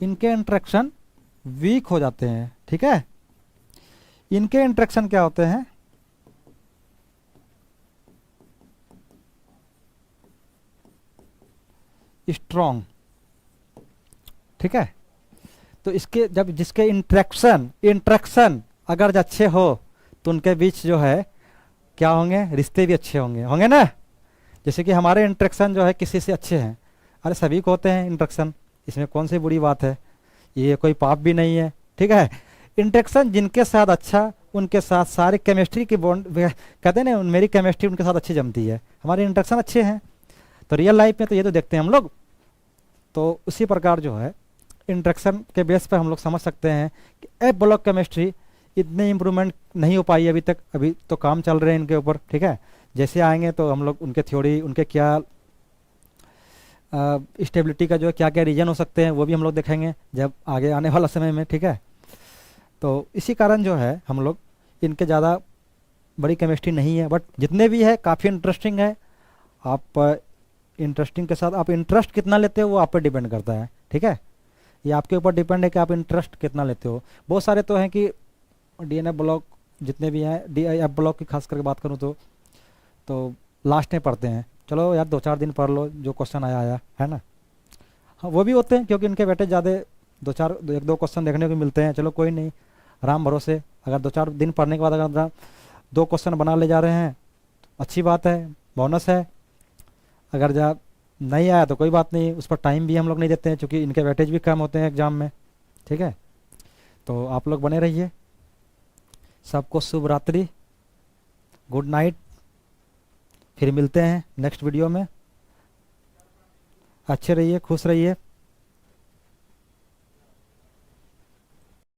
इनके इंटरेक्शन वीक हो जाते हैं, ठीक है। इनके इंटरेक्शन क्या होते हैं, स्ट्रॉन्ग, ठीक है। तो इसके जब जिसके इंटरेक्शन अगर अच्छे हो तो उनके बीच जो है क्या होंगे, रिश्ते भी अच्छे होंगे ना। जैसे कि हमारे इंटरेक्शन जो है किसी से अच्छे हैं, अरे सभी को होते हैं इंटरेक्शन, इसमें कौन सी बुरी बात है, ये कोई पाप भी नहीं है, ठीक है। इंटरेक्शन जिनके साथ अच्छा, उनके साथ सारी केमिस्ट्री की बॉन्ड कहते हैं ना, मेरी केमिस्ट्री उनके साथ अच्छी जमती है, हमारे इंटरेक्शन अच्छे हैं। तो रियल लाइफ में तो ये तो देखते हैं हम लोग। तो उसी प्रकार जो है इंटरेक्शन के बेस पर हम लोग समझ सकते हैं कि एफ ब्लॉक केमिस्ट्री इतनी इम्प्रूवमेंट नहीं हो पाई अभी तक, अभी तो काम चल रहे हैं इनके ऊपर, ठीक है। जैसे आएंगे तो हम लोग उनके थ्योरी, उनके क्या स्टेबिलिटी का जो क्या क्या रीजन हो सकते हैं, वो भी हम लोग देखेंगे जब आगे आने वाला समय में, ठीक है। तो इसी कारण जो है हम लोग इनके ज़्यादा बड़ी केमिस्ट्री नहीं है, बट जितने भी है काफ़ी इंटरेस्टिंग है। आप इंटरेस्टिंग के साथ आप इंटरेस्ट कितना लेते हो वो आप पर डिपेंड करता है, ठीक है। ये आपके ऊपर डिपेंड है कि आप इंटरेस्ट कितना लेते हो। बहुत सारे तो हैं कि डीएनए ब्लॉक जितने भी हैं, डीआईएफ ब्लॉक की खास करके बात करूँ तो लास्ट में पढ़ते हैं, चलो यार 2-4 दिन पढ़ लो, जो क्वेश्चन आया है ना। हाँ वो भी होते हैं, क्योंकि इनके बेटे ज़्यादा 1-2 क्वेश्चन देखने को मिलते हैं, चलो कोई नहीं, आराम भरोसे। अगर 2-4 दिन पढ़ने के बाद अगर 2 क्वेश्चन बना ले जा रहे हैं अच्छी बात है, बोनस है। अगर जब नहीं आया तो कोई बात नहीं, उस पर टाइम भी हम लोग नहीं देते हैं, क्योंकि इनके वेटेज भी कम होते हैं एग्जाम में, ठीक है। तो आप लोग बने रहिए। सबको शुभ रात्रि, गुड नाइट, फिर मिलते हैं नेक्स्ट वीडियो में। अच्छे रहिए, खुश रहिए।